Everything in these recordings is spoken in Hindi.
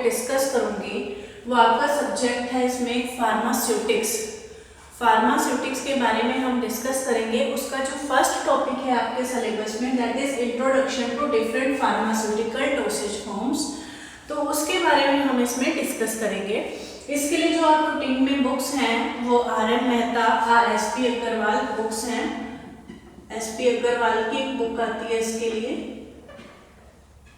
टॉपिक डिस्कस करूंगी वो आपका सब्जेक्ट है इसमें फार्मास्यूटिक्स। फार्मास्यूटिक्स के बारे में हम डिस्कस करेंगे। उसका जो फर्स्ट टॉपिक है आपके सिलेबस में that is introduction to different pharmaceutical dosage forms, तो उसके बारे में हम इसमें डिस्कस करेंगे। इसके लिए जो आप रूटीन में बुक्स हैं वो आर.एम. मेहता और एस.पी. अग्रवाल बुक्स हैं। एस.पी. अग्रवाल की एक बुक आती है इसके लिए,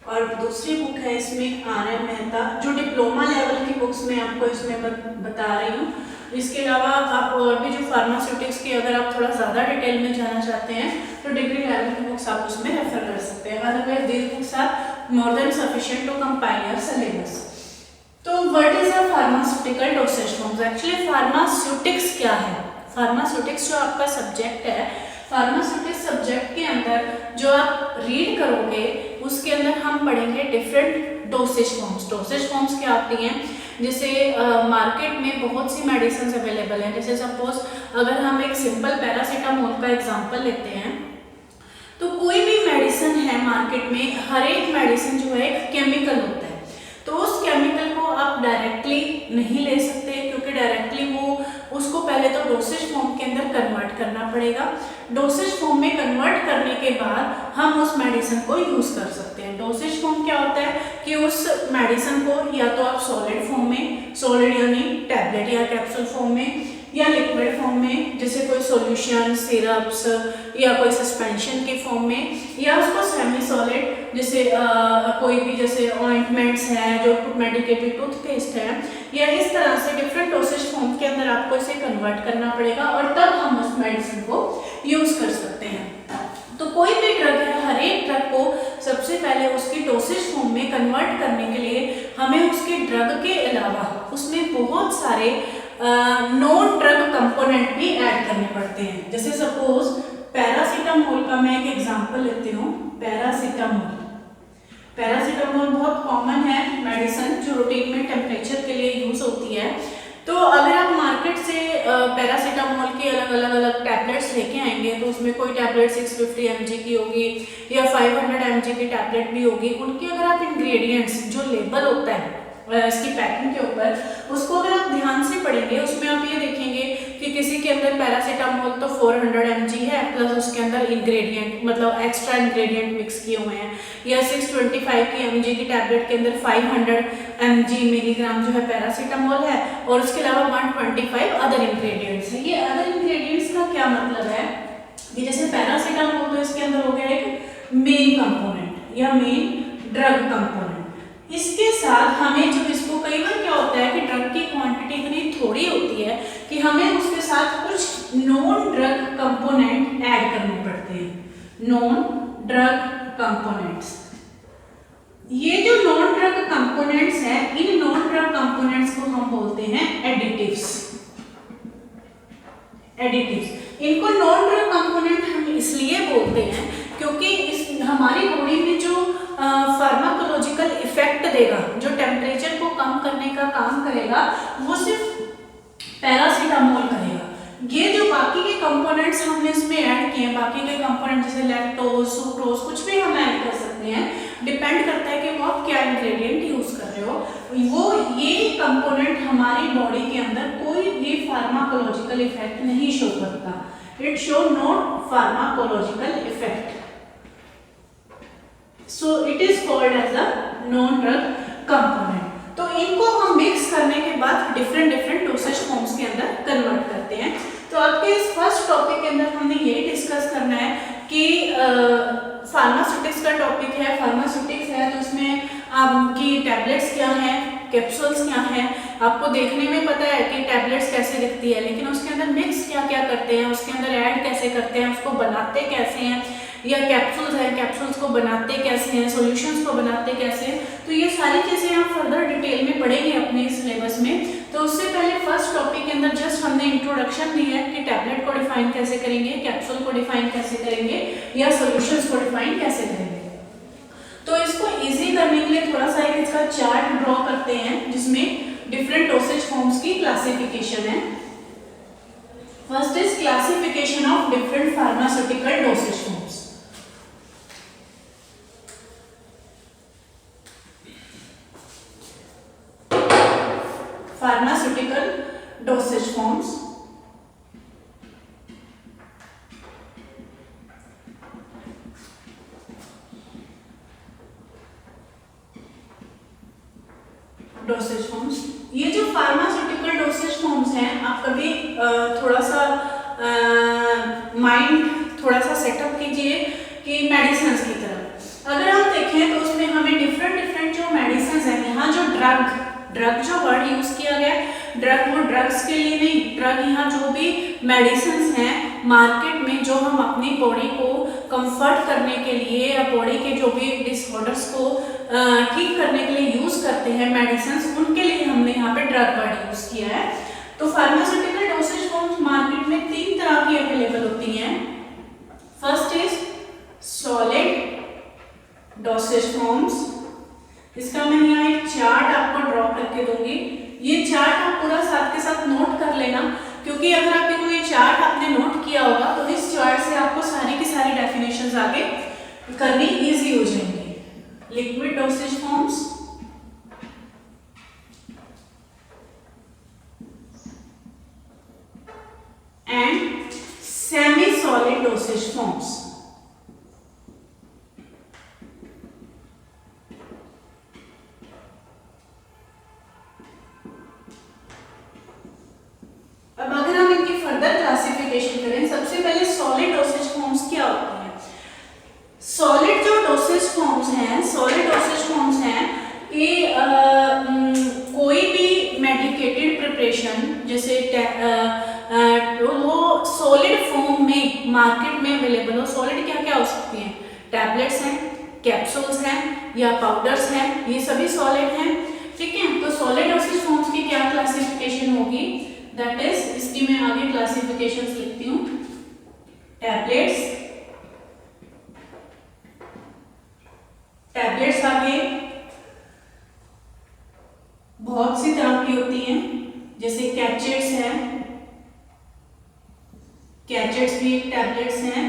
और दूसरी बुक है इसमें आर.एम. मेहता, जो डिप्लोमा लेवल की बुक्स में आपको इसमें बता रही हूँ। इसके अलावा आप और भी जो फार्मास्यूटिक्स की अगर आप थोड़ा ज़्यादा डिटेल में जाना चाहते हैं तो डिग्री लेवल की बुक्स आप उसमें रेफर कर सकते हैं। Otherwise these books are more than sufficient to compile your syllabus. तो what is a pharmaceutical dosage forms? Actually pharmaceutics क्या है? फार्मास्यूटिक्स जो आपका सब्जेक्ट है, फार्मास्यूटिक्स सब्जेक्ट के अंदर जो आप रीड करोगे उसके अंदर हम पढ़ेंगे different dosage forms. Dosage forms क्या होती हैं? जैसे मार्केट में बहुत सी मेडिसिन अवेलेबल हैं। जैसे सपोज अगर हम एक सिंपल पैरासीटामोल का एग्जांपल लेते हैं, तो कोई भी मेडिसिन है मार्केट में, हर एक मेडिसिन जो है एक केमिकल होता है। तो उस केमिकल को आप डायरेक्टली नहीं ले सकते, क्योंकि डायरेक्टली वो उसको पहले तो डोसेज फॉर्म के अंदर कन्वर्ट करना पड़ेगा। डोसेज फॉर्म में कन्वर्ट करने के बाद हम उस मेडिसिन को यूज कर सकते हैं। डोसेज फॉर्म क्या होता है कि उस मेडिसिन को या तो आप सॉलिड फॉर्म में, सॉलिड यानी टैबलेट या कैप्सूल फॉर्म में, या लिक्विड फॉर्म में जैसे कोई सॉल्यूशन, सिरप्स या कोई सस्पेंशन के फॉर्म में, या उसको सेमी सॉलिड जैसे कोई भी जैसे ऑइंटमेंट्स हैं, जो मेडिकेटेड टूथपेस्ट है, या इस तरह से डिफरेंट डोसेज फॉर्म के अंदर आपको इसे कन्वर्ट करना पड़ेगा और तब हम उस मेडिसिन को यूज कर सकते हैं। तो कोई भी ड्रग है, हर एक ड्रग को सबसे पहले उसकी डोसेज फॉर्म में कन्वर्ट करने के लिए हमें उसके ड्रग के अलावा उसमें बहुत सारे नॉन ड्रग कंपोनेंट भी ऐड करने पड़ते हैं। जैसे सपोज पैरासीटामोल का मैं एक एग्जांपल लेती हूँ। पैरासीटामोल बहुत कॉमन है मेडिसिन जो रूटीन में टेम्परेचर के लिए यूज होती है। तो अगर आप मार्केट से पैरासीटामोल की अलग टैबलेट्स लेके आएंगे तो उसमें कोई टैबलेट 650 mg की होगी या 500 mg की टैबलेट भी होगी। उनके अगर आप इंग्रेडिएंट्स जो लेबल होता है इसकी पैकिंग के ऊपर, उसको अगर आप ध्यान से पढ़ेंगे उसमें आप ये देखेंगे कि किसी के अंदर पैरासीटामोल तो 400 mg है प्लस उसके अंदर इंग्रेडिएंट मतलब एक्स्ट्रा इंग्रेडिएंट मिक्स किए हुए हैं, या 625 की mg की टैबलेट के अंदर 500 mg मिलीग्राम जो है पैरासीटामोल है और उसके अलावा 125 अदर इंग्रेडिएंट्स है। ये अदर इंग्रेडिएंट्स का क्या मतलब है कि जैसे पैरासीटामोल तो इसके अंदर हो गया एक मेन कंपोनेंट या मेन ड्रग कंपोनेंट। इसके साथ हमें जब इसको कई बार क्या होता है कि ड्रग की क्वांटिटी इतनी थोड़ी होती है कि हमें उसके साथ कुछ नॉन ड्रग कंपोनेंट ऐड करने पड़ते हैं। नॉन ड्रग कंपोनेंट्स, ये जो नॉन ड्रग कंपोनेंट्स हैं, इन नॉन ड्रग कंपोनेंट्स को हम बोलते हैं एडिटिव्स। इनको नॉन ड्रग कंपोनेंट हम इसलिए बोलते हैं क्योंकि हमारी बॉडी में जो फार्माकोलॉजिकल इफेक्ट देगा, जो टेम्परेचर को कम करने का काम करेगा, वो सिर्फ पैरासीटामोल करेगा। ये जो बाकी के कंपोनेंट्स हमने इसमें ऐड किए हैं, बाकी के कंपोनेंट जैसे लैक्टोज, सुक्रोज, कुछ भी हम ऐड कर सकते हैं, डिपेंड करता है कि वो आप क्या इंग्रेडिएंट यूज कर रहे हो। वो ये कंपोनेंट हमारी बॉडी के अंदर कोई भी फार्माकोलॉजिकल इफेक्ट नहीं शो करता। It show not pharmacological effect, so it is called as a non drug component। तो इनको हम मिक्स करने के बाद डिफरेंट डोसेज फॉर्म्स के अंदर कन्वर्ट करते हैं। तो आपके इस फर्स्ट टॉपिक के अंदर हमने ये डिस्कस करना है कि फार्मास्यूटिक्स का टॉपिक है। फार्मास्यूटिक्स है तो इसमें आपकी टैबलेट्स क्या हैं, कैप्सूल्स क्या हैं। आपको देखने में पता है कि टैबलेट्स कैसे दिखती है, लेकिन उसके अंदर मिक्स क्या क्या करते हैं, उसके अंदर ऐड कैसे करते हैं, उसको बनाते कैसे हैं, या कैप्सूल्स हैं, कैप्सूल्स को बनाते कैसे हैं, सॉल्यूशंस को बनाते कैसे हैं। तो ये सारी चीज़ें आप फर्दर डिटेल में पढ़ेंगे अपने सिलेबस में। तो उससे पहले फर्स्ट टॉपिक के अंदर जस्ट हमने इंट्रोडक्शन दी है कि टैबलेट को डिफाइन कैसे करेंगे, कैप्सूल को डिफाइन कैसे करेंगे, या सॉल्यूशंस को डिफाइन कैसे करेंगे। तो इसको इजी करने के लिए थोड़ा सा इसका चार्ट ड्रॉ करते हैं जिसमें डिफरेंट डोसेज फॉर्म्स की क्लासिफिकेशन है। First is classification of different pharmaceutical dosage forms. Dosage forms, ये जो फार्मास्यूटिकल डोसेज फॉर्म्स हैं, आप कभी थोड़ा सा माइंड थोड़ा सा सेटअप कीजिए कि मेडिसिन की तरफ अगर हम देखें तो उसमें हमें डिफरेंट डिफरेंट जो मेडिसिन हैं, यहाँ जो ड्रग जो वर्ड यूज किया गया ड्रग, वो ड्रग्स के लिए नहीं, ड्रग यहाँ जो भी मेडिसिन हैं मार्केट में जो हम अपनी बॉडी को कंफर्ट करने के लिए या बॉडी के जो भी डिसऑर्डर्स को ठीक करने के लिए यूज करते हैं मेडिसिन, उनके लिए हमने यहाँ पे ड्रग वर्ड यूज किया है। तो फार्मास्यूटिकल डोसेज फॉर्म्स मार्केट में 3 तरह की अवेलेबल होती हैं। First is solid dosage forms, इसका मैं यहाँ एक चार्ट आपको ड्रॉ करके दूंगी। ये चार्ट आप पूरा साथ के साथ नोट कर लेना, क्योंकि अगर आपके को ये चार्ट आपने नोट किया होगा तो इस चार्ट से आपको सारी की सारी डेफिनेशंस आगे करनी इजी हो जाएंगी। Liquid dosage forms, and semi solid dosage forms. अब अगर हम इनकी फर्दर क्लासिफिकेशन करें, सबसे पहले सॉलिड डोसेज फॉर्म्स क्या होते हैं। सॉलिड जो डोसेज फॉर्म्स हैं, सॉलिड डोसेज फॉर्म्स हैं कि कोई भी मेडिकेटेड प्रिपरेशन जैसे वो सॉलिड फॉर्म में मार्केट में अवेलेबल हो। सॉलिड क्या क्या हो सकती हैं, टैबलेट्स हैं, कैप्सूल्स हैं या पाउडर्स हैं, ये सभी सॉलिड हैं, ठीक है। तो सॉलिड डोसेज फॉर्म्स की क्या क्लासिफिकेशन होगी, दैट इज, इसकी मैं आगे क्लासिफिकेशंस लिखती हूँ। टैबलेट्स आगे बहुत सी तरह की होती हैं, जैसे कैचेट्स हैं, कैचेट्स भी एक टैबलेट्स हैं,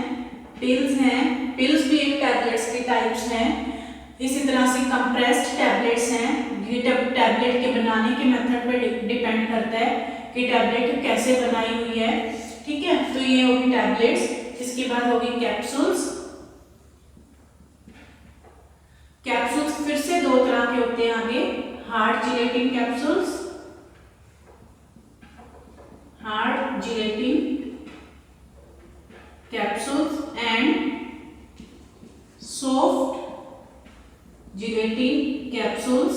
पिल्स हैं, पिल्स भी एक टैबलेट्स के टाइप्स हैं। इसी तरह से कंप्रेस्ड टैबलेट्स हैं, ये टैबलेट के बनाने के मेथड पे डिपेंड करता है कि टैबलेट कैसे बनाई हुई है, ठीक है। तो ये होगी टैबलेट्स। इसके बाद होगी कैप्सूल्स। कैप्सूल्स फिर से 2 तरह के होते हैं आगे, hard gelatin capsules, hard gelatin capsules and soft gelatin capsules.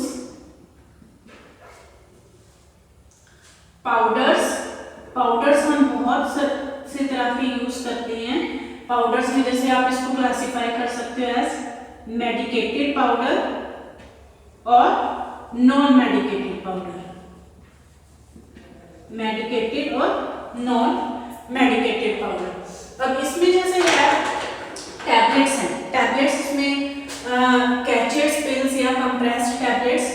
Powders हम बहुत से तरह के यूज करते हैं। पाउडर्स में जैसे आप इसको क्लासिफाई कर सकते हो एज मेडिकेटेड पाउडर और नॉन मेडिकेटेड पाउडर, मेडिकेटेड और नॉन मेडिकेटेड पाउडर। अब इसमें जैसे है टैबलेट्स हैं, टैबलेट्स इसमें कैचेट्स, पिल्स या compressed tablets,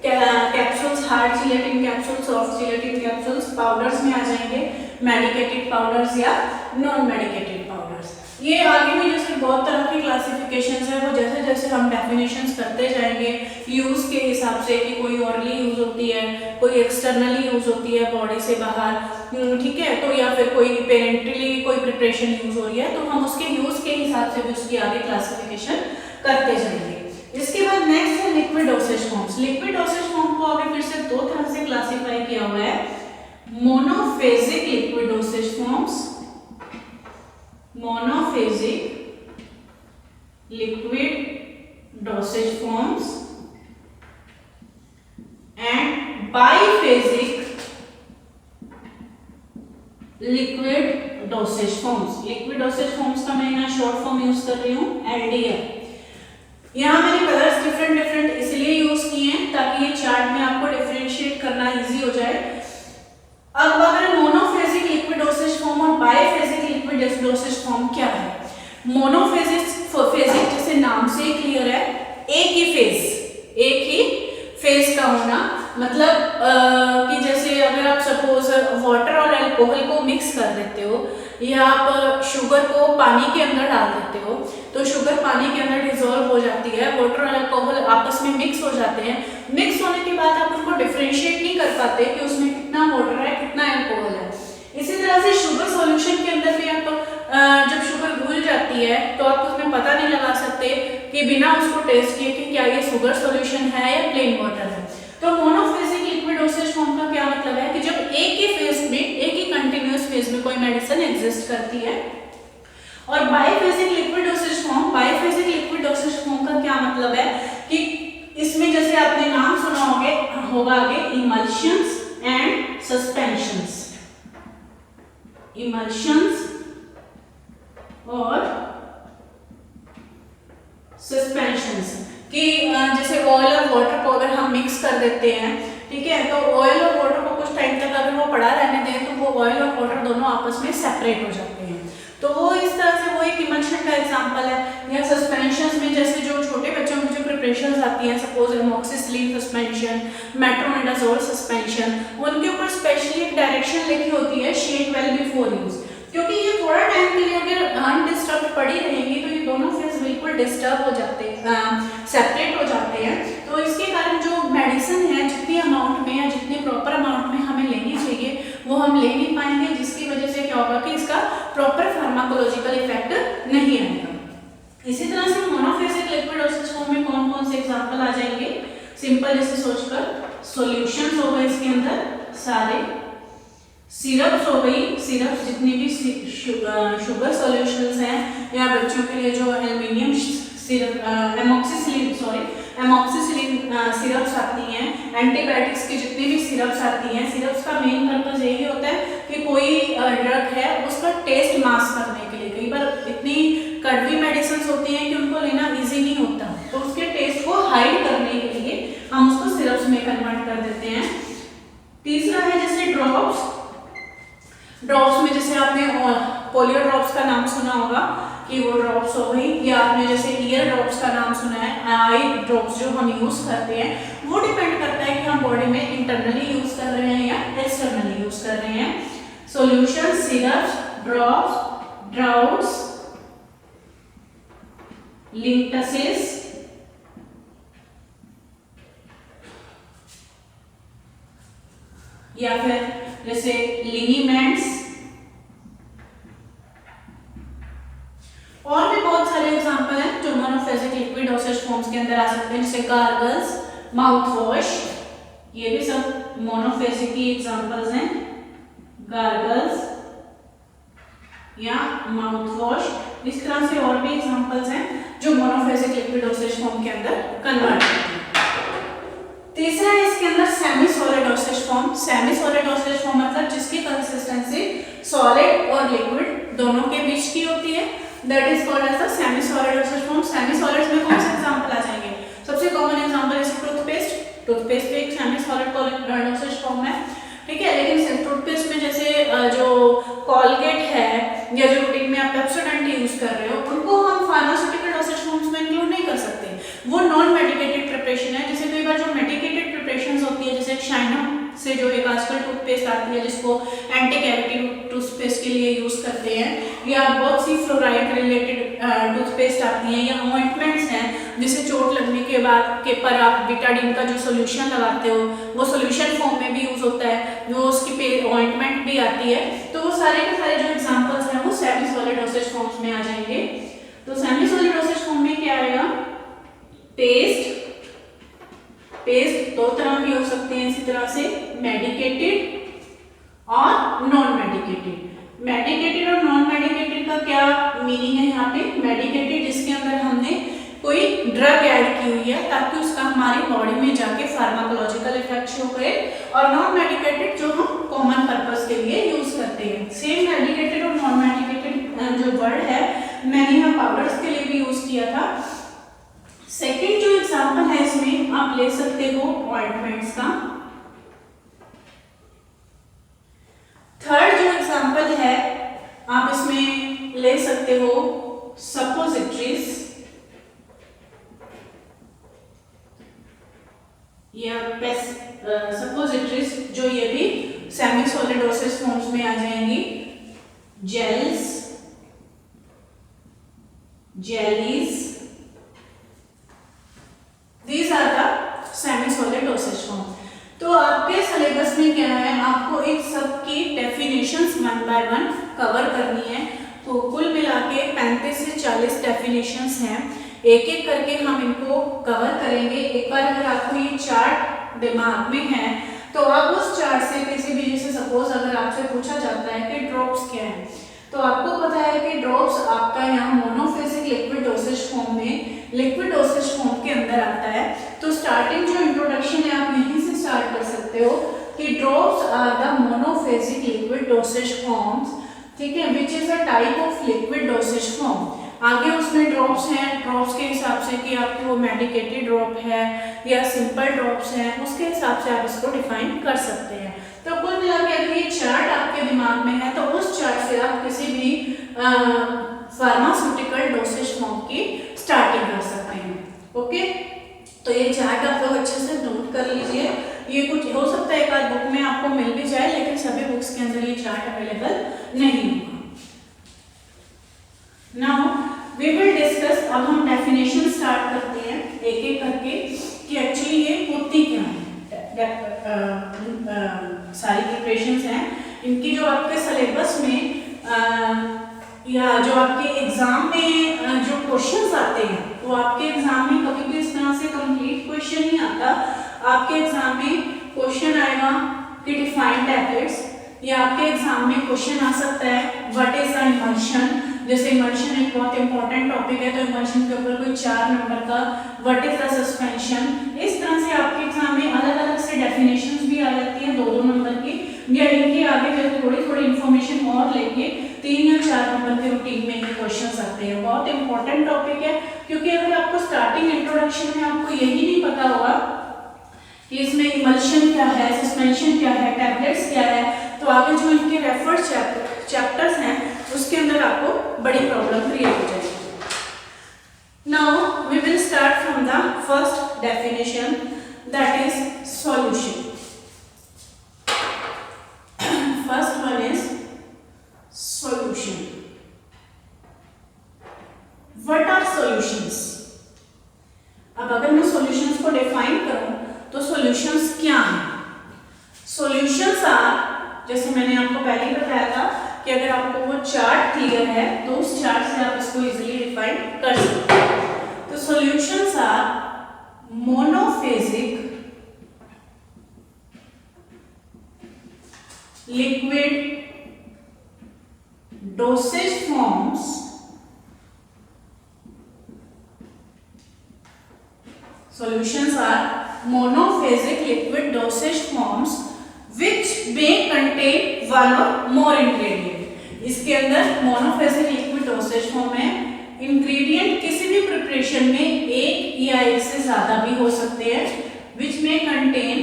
capsules, hard gelatin capsules, soft gelatin capsules. Powders में आ जाएंगे मेडिकेटेड पाउडर्स या नॉन मेडिकेटेड पाउडर्स। ये आगे भी जैसे बहुत तरह की क्लासिफिकेशंस है, वो जैसे जैसे हम डेफिनेशंस करते जाएंगे यूज के हिसाब से, कि कोई ऑरली यूज होती है, कोई एक्सटर्नली यूज होती है बॉडी से बाहर, ठीक है, तो या फिर कोई पेरेंटली कोई प्रिपरेशन यूज हो रही है, तो हम उसके यूज के हिसाब से भी उसकी आगे क्लासिफिकेशन करते जाएंगे। इसके बाद नेक्स्ट है liquid dosage forms. Liquid dosage form को आगे फिर से 2 तरह से क्लासिफाई किया हुआ है, monophasic liquid dosage forms, monophasic liquid dosage forms and biphasic liquid dosage forms. Liquid dosage forms का मैं यहाँ शॉर्ट फॉर्म यूज कर रही हूँ LDF। यहाँ मैंने कलर्स डिफरेंट इसलिए यूज किए हैं ताकि ये चार्ट में आपको डिफरेंशिएट करना इजी हो जाए। अब अगर मोनोफेजिक लिक्विड डोसेज फॉर्म और बाइफेजिक लिक्विड डोसेज फॉर्म क्या है। मोनोफेजिक जैसे नाम से ही क्लियर है, एक ही फेज का होना, मतलब कि जैसे अगर आप सपोज वाटर और अल्कोहल को मिक्स कर देते हो या आप शुगर को पानी के अंदर डाल देते हो, तो शुगर पानी के अंदर डिसॉल्व हो जाती है, वाटर और अल्कोहल आपस में मिक्स हो जाते हैं। मिक्स होने के बाद आप उनको डिफरेंशिएट नहीं कर पाते कि उसमें कितना वाटर है कितना अल्कोहल है। इसी तरह से शुगर सॉल्यूशन के अंदर भी आप जब शुगर घुल जाती है तो आप उसमें पता नहीं लगा सकते कि बिना उसको टेस्ट किए कि क्या ये शुगर सॉल्यूशन है या प्लेन वाटर है। तो मोनोफेजिक डोसेज फॉर्म का क्या मतलब है कि जब एक ही फेज में, एक ही कंटिन्यूअस फेज में कोई मेडिसिन एग्जिस्ट करती है। और biphasic liquid dosage form, biphasic liquid dosage form का क्या मतलब है कि इसमें जैसे आपने नाम सुना होगा आगे, इमल्शंस एंड सस्पेंशंस, इमल्शंस और सस्पेंशंस, कि जैसे ऑयल और वाटर को अगर हम मिक्स कर देते हैं, ठीक है, तो ऑयल और वाटर को कुछ टाइम तक अगर वो पड़ा रहने दें तो वो ऑयल और वाटर दोनों आपस में सेपरेट हो जाते हैं, तो वो इस तरह से वो एक इमल्शन का एग्जांपल है। या सस्पेंशंस में जैसे जो छोटे बच्चों की जो प्रिपरेशंस आती हैं, suppose amoxicillin suspension, metronidazole suspension, उनके ऊपर स्पेशली एक डायरेक्शन लिखी होती है, शेक वेल बिफोर यूज, क्योंकि ये थोड़ा टाइम के लिए अगर अनडिस्टर्ब पड़ी रहेंगी तो ये दोनों फेज बिल्कुल डिस्टर्ब हो जाते हैं, सेपरेट हो जाते हैं। तो इसके कारण जो मेडिसिन है जितनी अमाउंट में या जितने प्रॉपर अमाउंट में हमें लेनी चाहिए वो हम ले नहीं पाएंगे, जिसकी वजह से क्या होगा कि इसका प्रॉपर फार्माकोलॉजिकल इफेक्ट नहीं आएगा। इसी तरह से मोनोफेजिक लिक्विड डोसेज फॉर्म में कौन कौन से एग्जांपल आ जाएंगे, सिंपल जैसे सोचकर, सॉल्यूशंस हो गए इसके अंदर सारे, सिरप्स हो गई, सिरप्स जितनी भी शुगर सॉल्यूशंस हैं, या बच्चों के लिए जो एल्युमिनियम सिरप, एमोक्सिसिलिन सिरप्स आती हैं, एंटीबायोटिक्स की जितनी भी सिरप्स आती हैं, सिरप्स का मेन पर्पस यही होता है कि कोई ड्रग है उसका टेस्ट मास्क करने के लिए। कई बार इतनी कड़वी मेडिसिन होती हैं कि उनको लेना इजी नहीं होता, तो उसके टेस्ट को हाइड करने के लिए हम उसको सिरप्स में कन्वर्ट कर देते हैं। तीसरा है जैसे ड्रॉप्स, ड्रॉप्स में जैसे आपने पोलियो ड्रॉप्स का नाम सुना होगा कि वो ड्रॉप्स हो गई, या आपने जैसे ईयर ड्रॉप्स का नाम सुना है, आई ड्रॉप्स जो हम यूज करते हैं, वो डिपेंड करता है कि हम बॉडी में इंटरनली यूज कर रहे हैं या एक्सटर्नली यूज कर रहे हैं। सॉल्यूशन, सिरप्स, ड्रॉप्स, ड्राउट्स, लिंटसेस, या फिर जैसे लिनीमेंट्स, और भी बहुत सारे एग्जांपल हैं जो मोनोफेजिक लिक्विड डोसेज फॉर्म्स के अंदर आ सकते हैं, जैसे गार्गल्स, माउथ वॉश, ये भी सब मोनोफेजिक की एग्जांपल्स हैं, गार्गल्स या माउथ वॉश। इस तरह से और भी एग्जांपल्स हैं जो मोनोफेजिक लिक्विड डोसेज फॉर्म के अंदर कन्वर्ट होते हैं। तीसरा है इसके अंदर semi solid dosage form. Semi solid dosage form मतलब जिसकी कंसिस्टेंसी सॉलिड और लिक्विड दोनों के बीच की होती है, that is called as the semi solid dosage form. Semi solids में कौन से एग्जांपल आ जाएंगे, सबसे कॉमन एग्जांपल जैसे टूथपेस्ट, टूथपेस्ट भी एक सेमी सॉलिड डोसेज फॉर्म है, ठीक है, लेकिन टूथपेस्ट में जैसे जो कॉलगेट है या जो रूटीन में आप पेप्सोडेंट यूज कर रहे हो, उनको हम फार्मास्यूटिकल डोसेज फॉर्म्स में इंक्लूड नहीं कर सकते, वो नॉन मेडिकेटेड प्रिपरेशन है। जैसे कई बार जो मेडिकेटेड प्रिपरेशंस होती है, जैसे चाइना से जो एक आजकल टूथपेस्ट आती है जिसको एंटी कैविटी टूथपेस्ट के लिए यूज करते हैं, या बहुत सी फ्लोराइड रिलेटेड टूथपेस्ट आती हैं, या ऑइंटमेंट्स हैं जिसे चोट लगने के बाद के पर आप बिटाडीन का जो सोल्यूशन लगाते हो वो सोल्यूशन फॉर्म में भी यूज होता है, वो उसकी ऑइंटमेंट भी आती है। तो वो सारे के सारे जो एग्जांपल्स हैं वो सेमी सॉलिड डोसेज फॉर्म्स में आ जाएंगे। तो सेमी सॉलिड डोसेज फॉर्म में क्या आएगा, पेस्ट, पेस्ट दो तरह की हो सकते हैं इसी तरह से, मेडिकेटेड और नॉन मेडिकेटेड। मेडिकेटेड और नॉन मेडिकेटेड का क्या मीनिंग है यहाँ पे, मेडिकेटेड जिसके अंदर हमने कोई ड्रग ऐड की हुई है ताकि उसका हमारी बॉडी में जाके फार्माकोलॉजिकल इफेक्ट शो करे, और नॉन मेडिकेटेड जो हम कॉमन पर्पस के लिए यूज करते हैं। सेम मेडिकेटेड और नॉन मेडिकेटेड जो वर्ड है मैंने यहाँ पाउडर्स के लिए भी यूज किया था। सेकेंड जो एग्जाम्पल है इसमें आप ले सकते हो ऑइंटमेंट्स का। थर्ड जो एग्जाम्पल है आप इसमें ले सकते हो सपोजिटरीज या सपोजिटरीज, जो ये भी सेमी सॉलिड डोसेज फॉर्म्स में आ जाएंगी, gels, jellies, these are the semi solid dosage form। तो आपके सिलेबस में क्या है, आपको एक सब की definitions one by one cover करनी है। तो कुल मिला के 35 से 40 डेफिनेशंस हैं, एक एक करके हम इनको कवर करेंगे। एक बार अगर आपको ये चार्ट दिमाग में है तो आप उस चार्ट से किसी भी, जैसे सपोज अगर आपसे पूछा जाता है कि ड्रॉप्स क्या है, तो आपको पता है कि ड्रॉप्स आपका यहाँ मोनोफेजिक लिक्विड डोसेज फॉर्म में, लिक्विड डोसेज फॉर्म के अंदर आता है। तो स्टार्टिंग जो इंट्रोडक्शन है आप यहीं से स्टार्ट कर सकते हो कि drops are the monophasic liquid dosage forms, ठीक है, which is a type of liquid dosage form. आगे उसमें ड्रॉप्स हैं, ड्रॉप्स के हिसाब से कि आपकी वो मेडिकेटेड ड्रॉप है या सिंपल ड्रॉप्स हैं, उसके हिसाब से आप इसको डिफाइन कर सकते हैं। तो कुल मिला के अगर ये चार्ट आपके दिमाग में है तो उस चार्ट से आप किसी भी फार्मास्यूटिकल डोसेज फॉर्म की स्टार्टिंग कर सकते हैं। ओके, तो ये चार्ट आप लोग अच्छे से नोट कर लीजिए। ये कुछ हो सकता है एक आध बुक में आपको मिल भी जाए, लेकिन सभी बुक्स के अंदर ये चार्ट अवेलेबल नहीं होगा। नाउ वी विल डिस्कस, अब हम डेफिनेशन स्टार्ट करते हैं एक एक करके कि एक्चुअली ये होती क्या है। सारी प्रिपरेशंस हैं इनकी, जो आपके सिलेबस में या जो आपके एग्जाम में जो क्वेश्चंस आते हैं, वो आपके एग्जाम में कभी भी इस तरह से कंप्लीट क्वेश्चन नहीं आता। आपके एग्जाम में क्वेश्चन आएगा कि डिफाइन टैबलेट्स, या आपके एग्जाम में क्वेश्चन आ सकता है व्हाट इज द इमल्शन। जैसे इमल्शन एक बहुत इंपॉर्टेंट टॉपिक है, तो इमल्शन के ऊपर कोई 4 नंबर का व्हाट इज द सस्पेंशन। इस तरह से आपके एग्जाम में अलग अलग से डेफिनेशंस भी आ जाती हैं 2-2 नंबर की, या इनके आगे जब थोड़ी थोड़ी इन्फॉर्मेशन और लेके 3 या 4 नंबर के रूटीन में ये क्वेश्चंस आते हैं। बहुत इंपॉर्टेंट टॉपिक है, क्योंकि अगर आपको स्टार्टिंग इंट्रोडक्शन में आपको यही नहीं पता होगा कि इसमें इमल्शन क्या है, सस्पेंशन क्या है, टैबलेट्स क्या है, तो आगे जो इनके रेफर्ड चैप्टर्स हैं उसके अंदर आपको बड़ी प्रॉब्लम क्रिएट हो जाएगी। Now we will start from the first definition, that is solution. First one is solution. What are solutions? अब अगर मैं सॉल्यूशंस को डिफाइन करूं तो सॉल्यूशंस क्या हैं? सॉल्यूशंस आर, जैसे मैंने आपको पहले ही बताया था कि अगर आपको वो चार्ट क्लियर है तो उस चार्ट से आप इसको इजीली डिफाइन कर सकते हैं। तो solutions are monophasic liquid dosage forms solutions are monophasic liquid dosage forms which may contain one or more ingredient। इसके अंदर monophasic liquid dosage form है, ingredient किसी भी प्रिपरेशन में एक या एक से ज्यादा भी हो सकते हैं, which may contain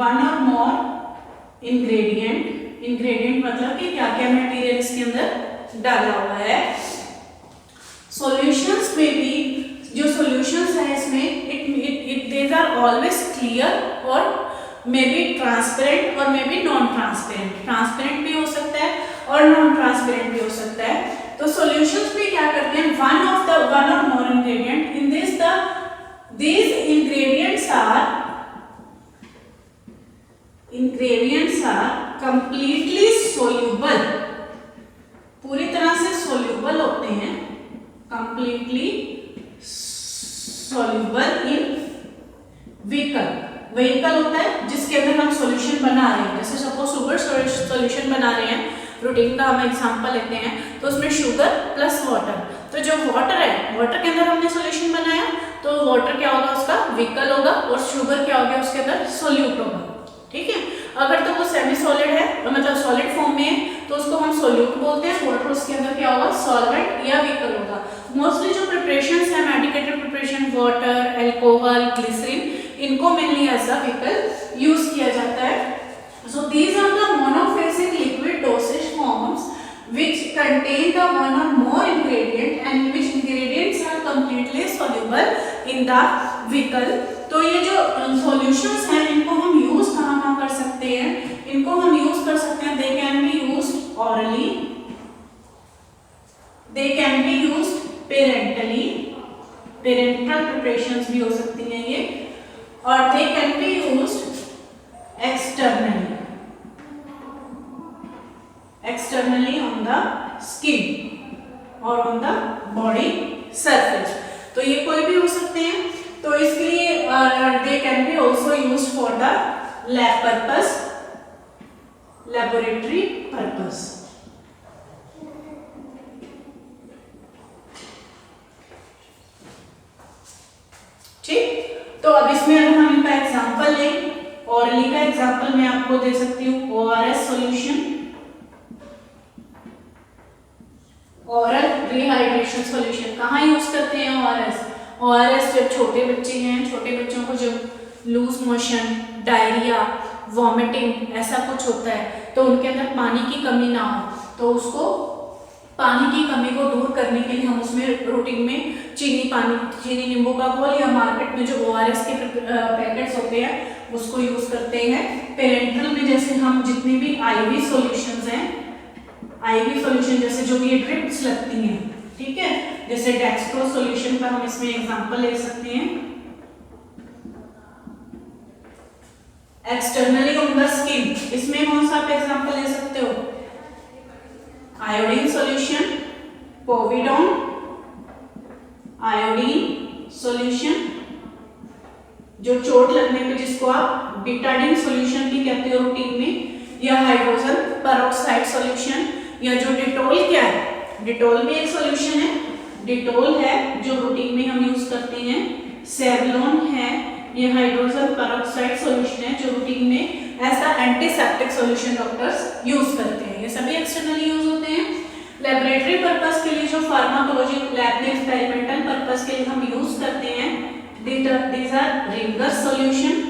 one or more ingredient। Ingredient मतलब कि क्या क्या मटेरियल इसके अंदर डाला हुआ है। सॉल्यूशंस में भी जो सॉल्यूशंस है इसमें it these are always clear और मे बी ट्रांसपेरेंट और may be non transparent. Transparent भी हो सकता है और नॉन ट्रांसपेरेंट भी हो सकता है। तो सॉल्यूशंस भी क्या करते हैं, one or more ingredient in this these ingredients are completely soluble, पूरी तरह से soluble होते हैं, completely soluble in vehicle होता है जिसके अंदर हम सॉल्यूशन बना रहे हैं। जैसे सपोज शुगर सॉल्यूशन बना रहे हैं, रूटीन का हम एग्जांपल लेते हैं, तो उसमें शुगर प्लस वाटर, तो जो वाटर है, वाटर के अंदर हमने सॉल्यूशन बनाया, तो वाटर क्या होगा, उसका व्हीकल होगा, और शुगर क्या होगा, उसके अंदर सोल्यूट होगा। ठीक है, अगर तो वो सेमी सॉलिड है, मतलब सॉलिड फॉर्म में है, तो उसको हम सोल्यूट बोलते हैं। वाटर उसके अंदर क्या होगा, सॉल्वेंट या व्हीकल होगा। मोस्टली जो प्रिपरेशंस है, medicated preparation, water, alcohol, glycerine, इनको mainly as a vehicle use किया जाता है। So these are the monophasic liquid dosage forms which contain the one or more ingredient and which ingredients are completely soluble in the vehicle। तो ये जो solutions हैं, इनको हम यूज कहाँ कर सकते हैं, इनको हम यूज कर सकते हैं, they can be used orally, they can be used parentally, parental preparations भी हो सकती हैं ये, और they can be used externally on the skin or on the body surface। तो ये कोई भी हो सकते हैं। तो इसके लिए they can be also used for the lab purpose, laboratory purpose. ठीक, तो अब इसमें अगर हम इनका एग्जांपल लें, ओरली का एग्जांपल मैं आपको दे सकती हूँ ORS solution, oral rehydration solution. कहाँ यूज करते हैं ORS? ORS जब छोटे बच्चे हैं, छोटे बच्चों को जब लूज मोशन, डायरिया, वॉमिटिंग ऐसा कुछ होता है तो उनके अंदर पानी की कमी ना हो, तो उसको पानी की कमी को दूर करने के लिए हम उसमें रूटीन में चीनी नींबू का घोल या मार्केट में जो ORS के पैकेट्स होते हैं उसको यूज करते हैं। पेरेंटल में जैसे हम जितनी भी IV सॉल्यूशंस हैं, IV सॉल्यूशन जैसे जो ये ड्रिप्स लगती हैं, ठीक है, जैसे डेक्स्ट्रो सॉल्यूशन का हम इसमें एग्जांपल ले सकते हैं। एक्सटर्नली ऑन द स्किन, इसमें कौन सा आप एग्जांपल ले सकते हो? Iodine solution, povidone iodine solution, जो चोट लगने पे जिसको आप बिटाडीन सॉल्यूशन भी कहते हो रूटीन में, या हाइड्रोजन पेरोक्साइड सॉल्यूशन, या जो डिटोल, क्या है डिटोल भी एक सॉल्यूशन है, डिटोल है जो रूटीन में हम यूज करते हैं। सेवलॉन है, ये हाइड्रोजन पेरोक्साइड सॉल्यूशन है जो रूटीन में ऐसा एंटीसेप्टिक सॉल्यूशन डॉक्टर्स यूज करते हैं। ये सभी एक्सटर्नली यूज होते हैं। लेबोरेटरी पर्पस के लिए जो फार्माकोलॉजी लैब में एक्सपेरिमेंटल पर्पस के लिए हम यूज करते हैं, these are रिंगर सॉल्यूशन,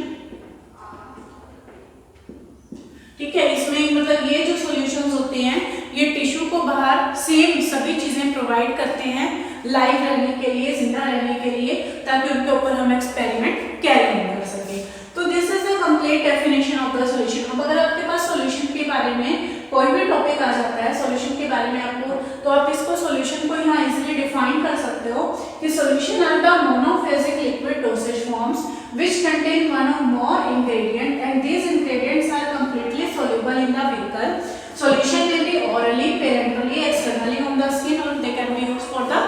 ठीक है। इसमें मतलब ये जो सॉल्यूशंस होते हैं ये टिश्यू को बाहर सेम सभी चीजें प्रोवाइड करते हैं लाइव रहने के लिए, जिंदा रहने के लिए, ताकि उनके ऊपर हम एक्सपेरिमेंट कैरी कर सके। तो this is the complete definition of the solution. अब अगर आपके पास सॉल्यूशन के बारे में कोई भी टॉपिक आ जाता है सॉल्यूशन के बारे में आपको, तो आप इसको सॉल्यूशन को यहाँ इजीली डिफाइन कर सकते हो कि solution are the monophasic liquid dosage forms which contain one or more ingredient and these ingredients are completely soluble in the vehicle. Solution will be orally, parenterally, externally on the skin or they can be used for the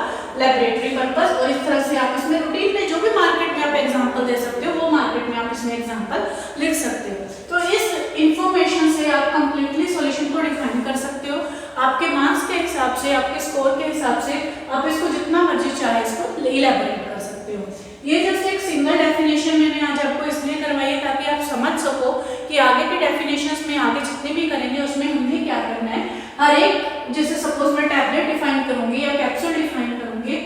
laboratory purpose। और इस तरह से आप इसमें रूटीन में जो भी मार्केट में आप एग्जांपल दे सकते हो वो मार्केट में आप इसमें एग्जांपल लिख सकते हो। तो इस इंफॉर्मेशन से आप कंप्लीटली सॉल्यूशन को डिफाइन कर सकते हो। आपके मार्क्स के हिसाब से, आपके स्कोर के हिसाब से आप इसको जितना मर्जी चाहे इसको इलैबोरेट कर सकते हो। ये जस्ट एक सिंगल डेफिनेशन मैंने आज आपको इसलिए करवाई है ताकि आप समझ सको कि आगे के डेफिनेशंस में आगे जितने भी करेंगे उसमें हमें क्या करना है। हर एक, जैसे सपोज मैं टैबलेट डिफाइन करूंगी या कैप्सूल डिफाइन करूंगी,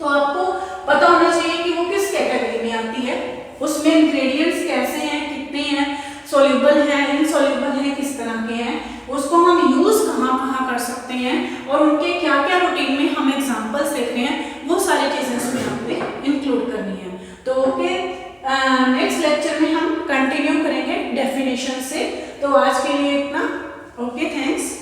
तो आपको पता होना चाहिए कि वो किस कैटेगरी में आती है, उसमें इंग्रेडिएंट्स कैसे हैं, कितने हैं, सोल्यूबल हैं, इनसोल्यूबल हैं, किस तरह के हैं, उसको हम यूज कहाँ कर सकते हैं और उनके क्या क्या रूटीन में हम एग्जांपल्स देख रहे हैं, वो सारी चीजें इसमें हमने इंक्लूड करनी है। तो ओके, नेक्स्ट लेक्चर में हम कंटिन्यू करेंगे डेफिनेशन से। तो आज के लिए इतना, ओके, थैंक्स।